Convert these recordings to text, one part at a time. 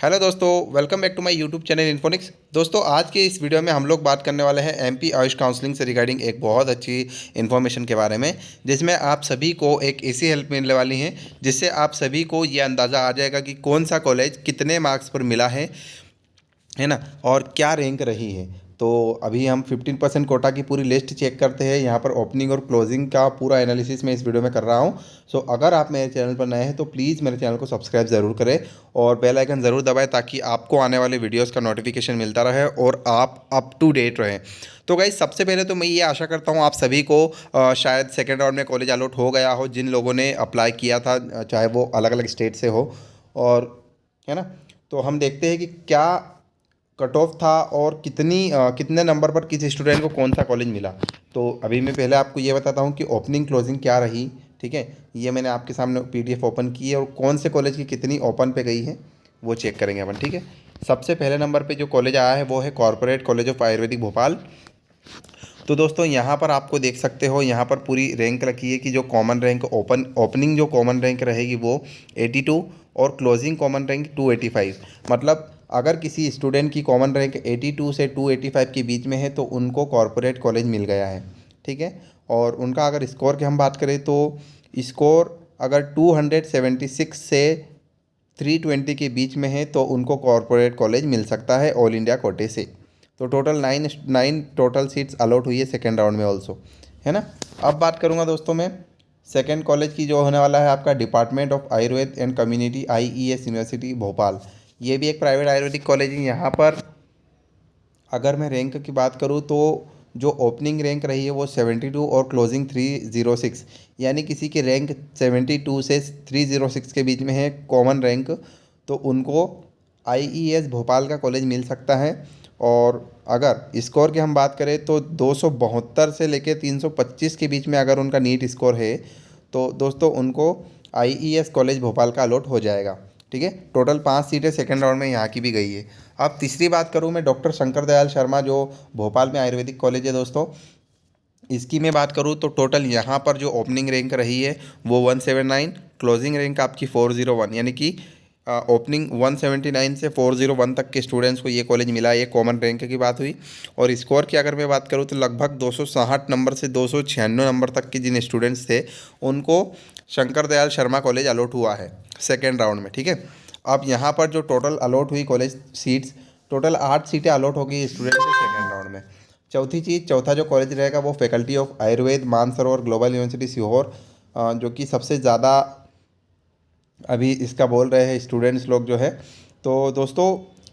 Hello दोस्तों, welcome back to my YouTube channel Infonics. दोस्तों, आज के इस वीडियो में हम लोग बात करने वाले हैं एमपी आयुष काउंसलिंग से रिगार्डिंग एक बहुत अच्छी इन्फॉर्मेशन के बारे में, जिसमें आप सभी को एक ऐसी हेल्प मिलने वाली है जिससे आप सभी को ये अंदाज़ा आ जाएगा कि कौन सा कॉलेज कितने मार्क्स पर मिला है ना, और क्या रैंक रही है। तो अभी हम 15% कोटा की पूरी लिस्ट चेक करते हैं। यहाँ पर ओपनिंग और क्लोजिंग का पूरा एनालिसिस मैं इस वीडियो में कर रहा हूँ। सो अगर आप मेरे चैनल पर नए हैं तो प्लीज़ मेरे चैनल को सब्सक्राइब ज़रूर करें और बेल आइकन ज़रूर दबाएं ताकि आपको आने वाले वीडियोस का नोटिफिकेशन मिलता रहे और आप अप टू डेट रहें। तो गाइस, सबसे पहले तो मैं ये आशा करता हूँ आप सभी को शायद सेकेंड राउंड में कॉलेज अलॉट हो गया हो, जिन लोगों ने अप्लाई किया था, चाहे वो अलग अलग स्टेट से हो। और है ना, तो हम देखते हैं कि क्या कट ऑफ था और कितने नंबर पर किस स्टूडेंट को कौन सा कॉलेज मिला। तो अभी मैं पहले आपको ये बताता हूँ कि ओपनिंग क्लोजिंग क्या रही। ठीक है, ये मैंने आपके सामने पीडीएफ ओपन की है और कौन से कॉलेज की कितनी ओपन पे गई है वो चेक करेंगे अपन। ठीक है, सबसे पहले नंबर पे जो कॉलेज आया है वो है corporate college of Ayurvedic Bhopal. तो दोस्तों, यहाँ पर आपको देख सकते हो, यहाँ पर पूरी रैंक रखी है कि जो कॉमन रैंक ओपनिंग जो कॉमन रैंक रहेगी वो 82 और क्लोजिंग कॉमन रैंक 285। मतलब अगर किसी स्टूडेंट की कॉमन रैंक 82 से 285 के बीच में है तो उनको कॉरपोरेट कॉलेज मिल गया है। ठीक है, और उनका अगर स्कोर की हम बात करें तो स्कोर अगर 276 से 320 के बीच में है तो उनको कॉरपोरेट कॉलेज मिल सकता है ऑल इंडिया कोटे से। तो total nine total seats allot हुई है सेकेंड राउंड में ऑल्सो, है ना। अब बात करूँगा दोस्तों मैं सेकेंड कॉलेज की, जो होने वाला है आपका department of Ayurveda and community IES university Bhopal. ये भी एक प्राइवेट आयुर्वेदिक कॉलेज है। यहाँ पर अगर मैं रैंक की बात करूँ तो जो ओपनिंग रैंक रही है वो 72 और क्लोजिंग 306, यानी किसी की रैंक 72 से 306 के बीच में है कॉमन रैंक, तो उनको आईईएस भोपाल का कॉलेज मिल सकता है। और अगर स्कोर की हम बात करें तो 272 से लेकर 325 के बीच में अगर उनका नीट स्कोर है तो दोस्तों उनको आईईएस कॉलेज भोपाल का अलॉट हो जाएगा। ठीक है, टोटल 5 सीटें सेकेंड राउंड में यहाँ की भी गई है। अब तीसरी बात करूँ मैं डॉक्टर शंकर दयाल शर्मा, जो भोपाल में आयुर्वेदिक कॉलेज है दोस्तों, इसकी मैं बात करूँ तो टोटल यहाँ पर जो ओपनिंग रैंक रही है वो 179, क्लोजिंग रैंक आपकी 401, यानी कि ओपनिंग 179 से 401 तक के स्टूडेंट्स को ये कॉलेज मिला। ये कॉमन रैंक की बात हुई। और स्कोर की अगर मैं बात करूँ तो लगभग 260 नंबर से 296 नंबर तक के जिन स्टूडेंट्स थे उनको शंकर दयाल शर्मा कॉलेज अलॉट हुआ है सेकेंड राउंड में। ठीक है, अब यहाँ पर जो टोटल अलॉट हुई कॉलेज सीट्स, टोटल 8 सीटें अलॉट हो गई स्टूडेंट को सेकेंड राउंड में। चौथा जो कॉलेज रहेगा वो faculty of Ayurveda Mansarovar global university Sehore, जो कि सबसे ज़्यादा अभी इसका बोल रहे हैं स्टूडेंट्स लोग जो है। तो दोस्तों,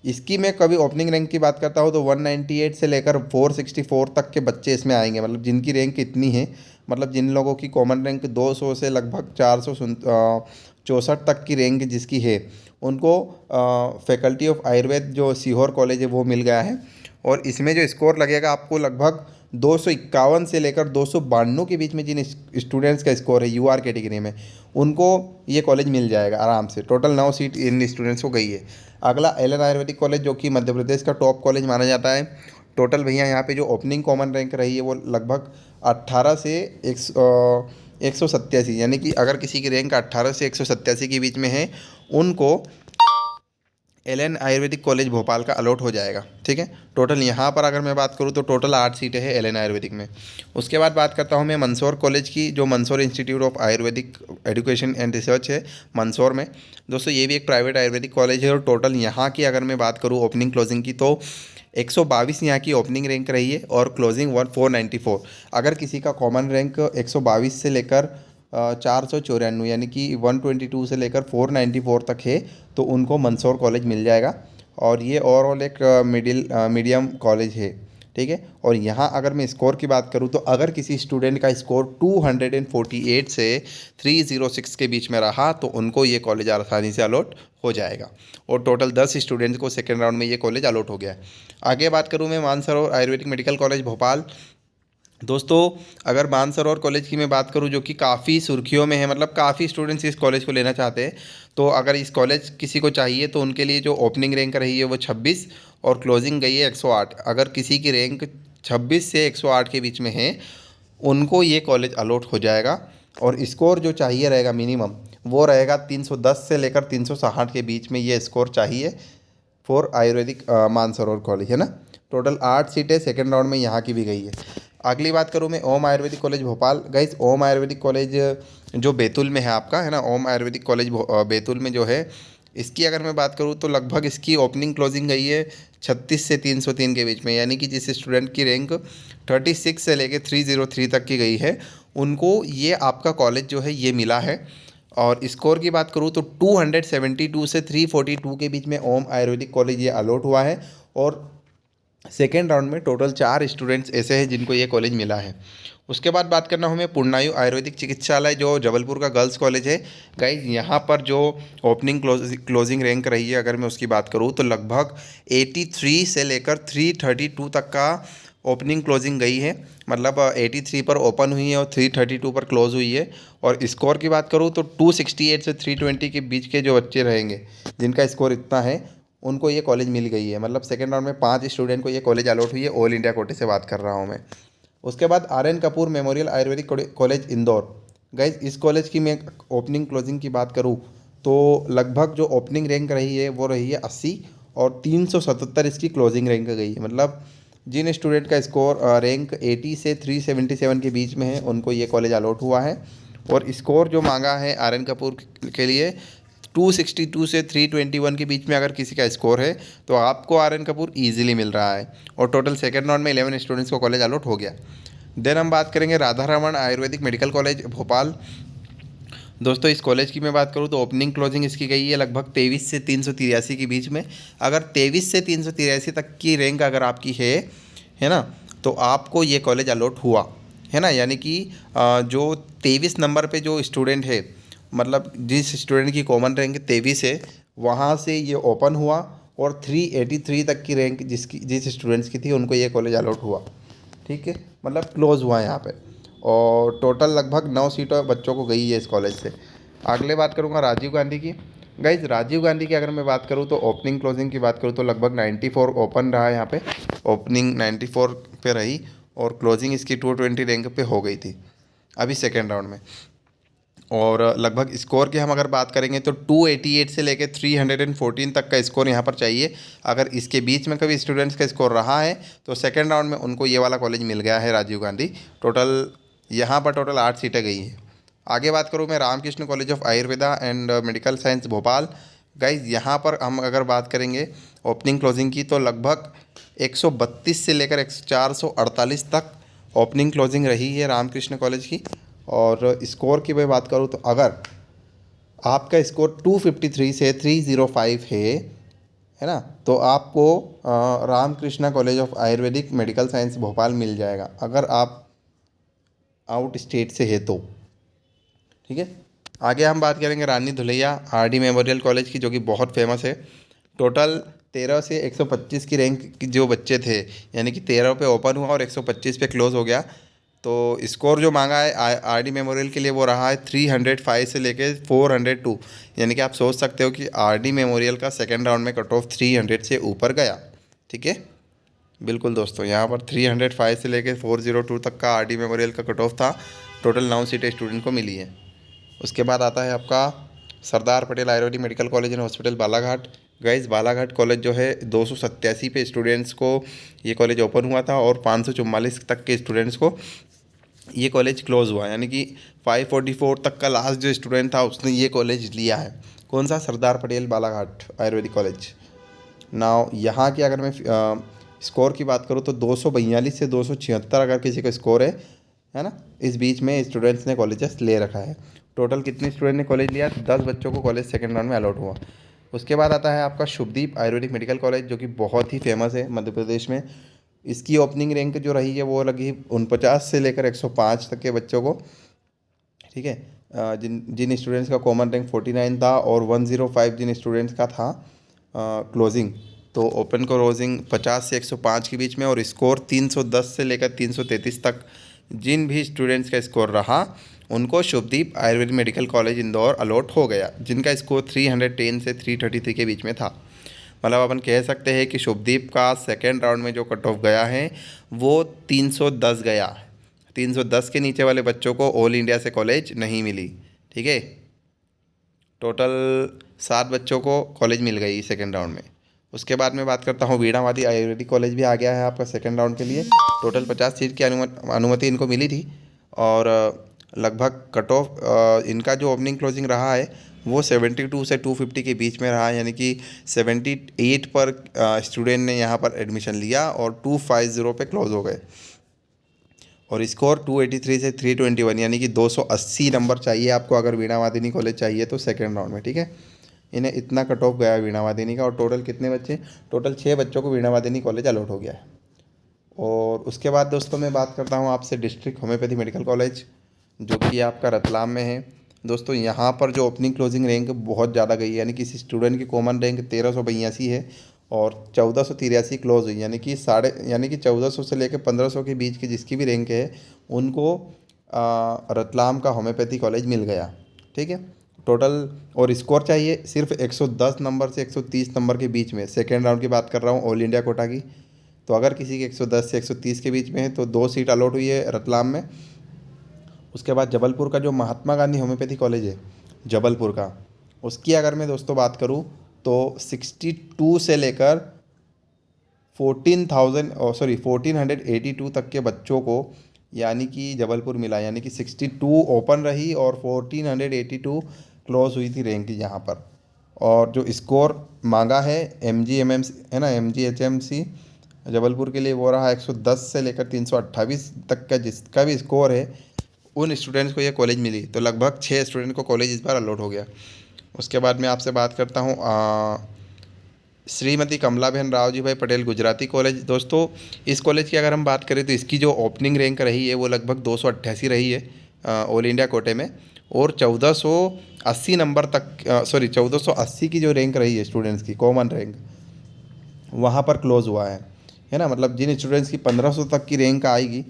इसकी मैं कभी ओपनिंग रैंक की बात करता हूँ तो 198 से लेकर 464 तक के बच्चे इसमें आएंगे। मतलब जिनकी रैंक इतनी है, मतलब जिन लोगों की कॉमन रैंक 200 से लगभग 464 तक की रैंक जिसकी है, उनको फैकल्टी ऑफ आयुर्वेद जो सीहोर कॉलेज है वो मिल गया है। और इसमें जो स्कोर लगेगा आपको लगभग 251 से लेकर 292 के बीच में जिन स्टूडेंट्स का स्कोर है यूआर कैटेगरी में, उनको ये कॉलेज मिल जाएगा आराम से। टोटल 9 सीट इन स्टूडेंट्स को गई है। अगला एलन आयुर्वेदिक कॉलेज, जो कि मध्य प्रदेश का टॉप कॉलेज माना जाता है। टोटल भैया यहाँ पे जो ओपनिंग कॉमन रैंक रही है वो लगभग 18 से 187, यानी कि अगर किसी की रैंक 18 से 187 के बीच में है उनको एलएन आयुर्वेदिक कॉलेज भोपाल का अलॉट हो जाएगा। ठीक है, टोटल यहाँ पर अगर मैं बात करूँ तो टोटल 8 सीटें हैं एलएन आयुर्वेदिक में। उसके बाद बात करता हूँ मैं मंदसौर कॉलेज की, जो Mandsaur institute of Ayurvedic education and research है मंदसौर में। दोस्तों, ये भी एक प्राइवेट आयुर्वेदिक कॉलेज है और टोटल यहाँ की अगर मैं बात करूँ ओपनिंग क्लोजिंग की तो 122 यहाँ की ओपनिंग रैंक रही है और क्लोजिंग 494। अगर किसी का कॉमन रैंक 122 से लेकर 494, यानी कि 122 से लेकर 494 तक है तो उनको मंदसौर कॉलेज मिल जाएगा। और ये ओवरऑल एक मीडियम कॉलेज है। ठीक है, और यहाँ अगर मैं स्कोर की बात करूँ तो अगर किसी स्टूडेंट का स्कोर 248 से 306 के बीच में रहा तो उनको ये कॉलेज आसानी से अलॉट हो जाएगा। और टोटल 10 स्टूडेंट्स को सेकेंड राउंड में ये कॉलेज अलॉट हो गया है। आगे बात करूँ मैं मानसरोवर आयुर्वेदिक मेडिकल कॉलेज भोपाल। दोस्तों, अगर मानसरोवर कॉलेज की मैं बात करूं जो कि काफ़ी सुर्खियों में है, मतलब काफ़ी स्टूडेंट्स इस कॉलेज को लेना चाहते हैं, तो अगर इस कॉलेज किसी को चाहिए तो उनके लिए जो ओपनिंग रैंक रही है वो 26 और क्लोजिंग गई है 108। अगर किसी की रैंक 26 से 108 के बीच में है उनको ये कॉलेज अलॉट हो जाएगा। और स्कोर जो चाहिए रहेगा मिनिमम वो रहेगा 310 से लेकर 360 के बीच में ये स्कोर चाहिए फॉर आयुर्वेदिक मानसरोवर कॉलेज, है ना। टोटल 8 सीटें सेकेंड राउंड में यहाँ की भी गई है। अगली बात करूँ मैं ओम आयुर्वेदिक कॉलेज भोपाल। गाइज ओम आयुर्वेदिक कॉलेज जो बैतूल में है आपका, है ना, ओम आयुर्वेदिक कॉलेज बैतूल में जो है, इसकी अगर मैं बात करूँ तो लगभग इसकी ओपनिंग क्लोजिंग गई है 36 से 303 के बीच में, यानी कि जिस स्टूडेंट की रैंक 36 से लेके 303 तक की गई है, उनको ये आपका कॉलेज जो है ये मिला है। और स्कोर की बात करूँ तो 272 से 342 के बीच में ओम आयुर्वेदिक कॉलेज ये अलॉट हुआ है। और सेकेंड राउंड में टोटल 4 स्टूडेंट्स ऐसे हैं जिनको ये कॉलेज मिला है। उसके बाद बात करना हमें पूर्णायु आयुर्वेदिक चिकित्सालय जो जबलपुर का गर्ल्स कॉलेज है। गाइज यहाँ पर जो ओपनिंग क्लोजिंग रैंक रही है, अगर मैं उसकी बात करूँ तो लगभग 83 से लेकर 332 तक का ओपनिंग क्लोजिंग गई है। मतलब 83 पर ओपन हुई है और 332 पर क्लोज हुई है। और स्कोर की बात करूँ तो 268 से 320 के बीच के जो बच्चे रहेंगे जिनका स्कोर इतना है, उनको ये कॉलेज मिल गई है। मतलब सेकेंड राउंड में 5 स्टूडेंट को ये कॉलेज अलॉट हुई है, ऑल इंडिया कोटे से बात कर रहा हूँ मैं। उसके बाद RN Kapoor memorial Ayurvedic college Indore. Guys इस कॉलेज की मैं ओपनिंग क्लोजिंग की बात करूँ तो लगभग जो ओपनिंग रैंक रही है वो रही है 80 और 377 इसकी क्लोजिंग रैंक गई है। मतलब जिन स्टूडेंट का स्कोर रैंक 80 से 377 के बीच में है, उनको ये कॉलेज अलॉट हुआ है। और स्कोर जो मांगा है RN कपूर के लिए 262 से 321 के बीच में अगर किसी का स्कोर है तो आपको RN कपूर ईजिली मिल रहा है। और टोटल सेकेंड राउंड में 11 स्टूडेंट्स को कॉलेज अलॉट हो गया। देन हम बात करेंगे राधा रमन आयुर्वेदिक मेडिकल कॉलेज भोपाल। दोस्तों इस कॉलेज की मैं बात करूँ तो ओपनिंग क्लोजिंग इसकी गई है लगभग 23 से 383 के बीच में। अगर 23 से 383 तक की रैंक अगर आपकी है ना, तो आपको ये कॉलेज अलॉट हुआ है ना। यानी कि जो 23 नंबर पे जो स्टूडेंट है, मतलब जिस स्टूडेंट की कॉमन रैंक 23 है, वहाँ से ये ओपन हुआ और 383 तक की रैंक जिस स्टूडेंट्स की थी उनको ये कॉलेज अलॉट हुआ। ठीक है, मतलब क्लोज हुआ है यहाँ पे। और टोटल लगभग 9 सीटें बच्चों को गई है इस कॉलेज से। अगले बात करूँगा राजीव गांधी की। गाइज राजीव गांधी की अगर मैं बात करूँ तो ओपनिंग क्लोजिंग की बात करूँ तो लगभग 94 ओपन रहा है यहाँ पे। ओपनिंग 94 पे रही और क्लोजिंग इसकी 220 रैंक पे हो गई थी अभी सेकेंड राउंड में। और लगभग स्कोर की हम अगर बात करेंगे तो 288 से लेकर 314 तक का स्कोर यहाँ पर चाहिए। अगर इसके बीच में कभी स्टूडेंट्स का स्कोर रहा है तो सेकेंड राउंड में उनको ये वाला कॉलेज मिल गया है राजीव गांधी। टोटल यहाँ पर टोटल 8 सीटें गई हैं। आगे बात करूँ मैं Ramakrishna college of Ayurveda and medical science Bhopal. Guys यहाँ पर हम अगर बात करेंगे ओपनिंग क्लोजिंग की तो लगभग 132 से लेकर 448 तक ओपनिंग क्लोजिंग रही है रामकृष्ण कॉलेज की। और स्कोर की मैं बात करूँ तो अगर आपका स्कोर 253 से 305 है ना, तो आपको Ramakrishna college of ayurvedic medical science Bhopal मिल जाएगा, अगर आप आउट स्टेट से है तो। ठीक है, आगे हम बात करेंगे रानी धुलैया RD मेमोरियल कॉलेज की, जो कि बहुत फेमस है। टोटल 13 से 125 की रैंक की जो बच्चे थे, यानी कि 13 पे ओपन हुआ और 125 पे क्लोज हो गया। तो स्कोर जो मांगा है RD मेमोरियल के लिए वो रहा है 305 से लेके 402। यानी कि आप सोच सकते हो कि RD मेमोरियल का सेकेंड राउंड में कट ऑफ 300 से ऊपर गया। ठीक है, बिल्कुल दोस्तों, यहाँ पर 305 से लेके 402 तक का RD मेमोरियल का कट ऑफ था। टोटल 9 सीटें स्टूडेंट को मिली है। उसके बाद आता है आपका Sardar Patel ayurvedic medical college and hospital Balaghat. Guys Balaghat college जो है 287 पे स्टूडेंट्स को ये कॉलेज ओपन हुआ था और 544 तक के स्टूडेंट्स को ये कॉलेज क्लोज हुआ। यानी कि 544 तक का लास्ट जो स्टूडेंट था उसने ये कॉलेज लिया है। कौन सा? सरदार पटेल बालाघाट आयुर्वेदिक कॉलेज। नाउ यहाँ की अगर मैं स्कोर की बात करूँ तो 242 से 276 अगर किसी का स्कोर है ना, इस बीच में स्टूडेंट्स ने कॉलेजेस ले रखा है। टोटल कितने स्टूडेंट ने कॉलेज लिया? 10 बच्चों को कॉलेज सेकेंड राउंड में अलॉट हुआ। उसके बाद आता है आपका शुभदीप आयुर्वेदिक मेडिकल कॉलेज, जो कि बहुत ही फेमस है मध्य प्रदेश में। इसकी ओपनिंग रैंक जो रही है वो लगी 49 से लेकर 105 तक के बच्चों को। ठीक है, जिन जिन स्टूडेंट्स का कॉमन रैंक 49 था और 105 जिन स्टूडेंट्स का था क्लोजिंग, तो ओपन क्लोजिंग 50 से 105 के बीच में। और स्कोर 310 से लेकर 333 तक जिन भी स्टूडेंट्स का स्कोर रहा उनको Shubhdeep Ayurvedic medical college Indore allot हो गया, जिनका स्कोर 310 से 333 के बीच में था। मतलब अपन कह सकते हैं कि शुभदीप का सेकेंड राउंड में जो कट ऑफ गया है वो 310 गया। 310 के नीचे वाले बच्चों को ऑल इंडिया से कॉलेज नहीं मिली। ठीक है, टोटल 7 बच्चों को कॉलेज मिल गई सेकेंड राउंड में। उसके बाद में बात करता हूँ वीणावादी आयुर्वेदिक कॉलेज भी आ गया है आपका सेकेंड राउंड के लिए। टोटल 50 सीट की अनुमति इनको मिली थी और लगभग कट ऑफ इनका जो ओपनिंग क्लोजिंग रहा है वो 72 से 250 के बीच में रहा है, यानी कि 78 पर स्टूडेंट ने यहाँ पर एडमिशन लिया और 250 पे क्लोज हो गए। और स्कोर 283 से 321, यानी कि 280 नंबर चाहिए आपको अगर वीणावादिनी कॉलेज चाहिए तो सेकेंड राउंड में, ठीक है। इन्हें इतना कट ऑफ गया है वीणावादिनी का। और टोटल कितने बच्चे, टोटल 6 बच्चों को वीणावादिनी कॉलेज अलॉट हो गया है। और उसके बाद दोस्तों मैं बात करता हूँ आपसे डिस्ट्रिक्ट होम्योपैथी मेडिकल कॉलेज, जो कि आपका रतलाम में है। दोस्तों यहाँ पर जो ओपनिंग क्लोजिंग रैंक बहुत ज़्यादा गई है, यानी कि स्टूडेंट की कॉमन रैंक 1382 है और 1483 क्लोज हुई, यानी कि 1400 से लेकर 1500 के बीच की जिसकी भी रैंक है उनको रतलाम का होम्योपैथी कॉलेज मिल गया, ठीक है। टोटल और स्कोर चाहिए सिर्फ 110 नंबर से 130 नंबर के बीच में। सेकेंड राउंड की बात कर रहा हूँ ऑल इंडिया कोटा की। तो अगर किसी के 110 से 130 के बीच में है तो 2 सीट अलॉट हुई है रतलाम में। उसके बाद जबलपुर का जो महात्मा गांधी होम्योपैथी कॉलेज है जबलपुर का, उसकी अगर मैं दोस्तों बात करूँ तो 62 से लेकर 1482 तक के बच्चों को यानी कि जबलपुर मिला, यानी कि 62 ओपन रही और 1482 क्लोज हुई थी रैंक यहाँ पर। और जो स्कोर मांगा है MGMMC है ना, MGHMC जबलपुर के लिए, वो रहा 110 से लेकर 328 तक का जिसका भी स्कोर है उन स्टूडेंट्स को ये कॉलेज मिली। तो लगभग 6 स्टूडेंट को कॉलेज इस बार अलॉट हो गया। उसके बाद मैं आपसे बात करता हूँ श्रीमती कमलाबेन राव जी भाई पटेल गुजराती कॉलेज। दोस्तों इस कॉलेज की अगर हम बात करें तो इसकी जो ओपनिंग रैंक रही है वो लगभग 288 रही है ऑल इंडिया कोटे में, और 1480 नंबर तक 1480 की जो रैंक रही है स्टूडेंट्स की कॉमन रैंक, वहाँ पर क्लोज़ हुआ है ना। मतलब जिन स्टूडेंट्स की 1500 तक की रैंक आएगी,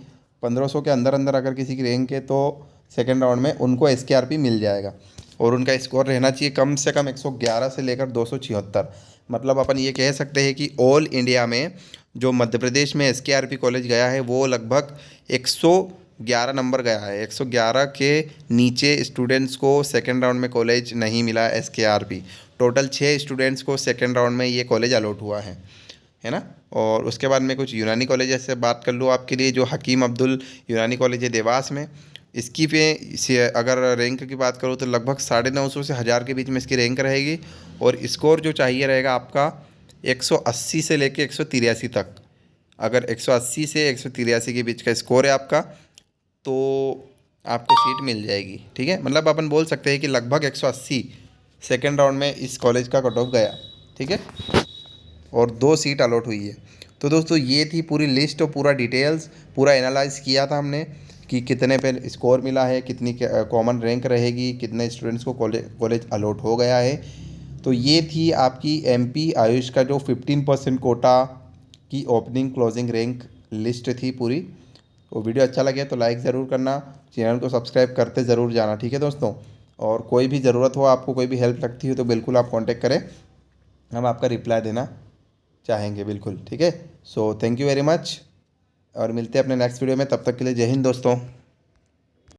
1500 के अंदर अंदर अगर किसी की रैंक है तो सेकेंड राउंड में उनको SKRP मिल जाएगा। और उनका स्कोर रहना चाहिए कम से कम 111 से लेकर 276। मतलब अपन ये कह सकते हैं कि ऑल इंडिया में जो मध्य प्रदेश में SKRP कॉलेज गया है वो लगभग 111 नंबर गया है। 111 के नीचे स्टूडेंट्स को सेकेंड राउंड में कॉलेज नहीं मिला SKRP। टोटल 6 स्टूडेंट्स को सेकेंड राउंड में ये कॉलेज अलॉट हुआ है ना। और उसके बाद में कुछ यूनानी कॉलेज से बात कर लूँ आपके लिए, जो हकीम अब्दुल यूनानी कॉलेज है देवास में। इसकी पे अगर रैंक की बात करूँ तो लगभग 950 से 1000 के बीच में इसकी रैंक रहेगी। और स्कोर जो चाहिए रहेगा आपका 180 से लेके 183 तक। अगर 180 से 183 के बीच का स्कोर है आपका तो आपको सीट मिल जाएगी, ठीक है। मतलब अपन बोल सकते हैं कि लगभग 180 सेकेंड राउंड में इस कॉलेज का कट ऑफ गया, ठीक है। और 2 सीट अलॉट हुई है। तो दोस्तों ये थी पूरी लिस्ट और पूरा डिटेल्स, पूरा एनालाइज किया था हमने कि कितने पे स्कोर मिला है, कितनी कॉमन रैंक रहेगी, कितने स्टूडेंट्स को कॉलेज अलॉट हो गया है। तो ये थी आपकी MP आयुष का जो 15% कोटा की ओपनिंग क्लोजिंग रैंक लिस्ट थी पूरी। तो वीडियो अच्छा लगे तो लाइक ज़रूर करना, चैनल को सब्सक्राइब करते ज़रूर जाना, ठीक है दोस्तों। और कोई भी ज़रूरत हो, आपको कोई भी हेल्प लगती हो तो बिल्कुल आप कॉन्टेक्ट करें, हम आपका रिप्लाई देना चाहेंगे बिल्कुल, ठीक है। So thank you very much और मिलते हैं अपने नेक्स्ट वीडियो में। तब तक के लिए जय हिंद दोस्तों।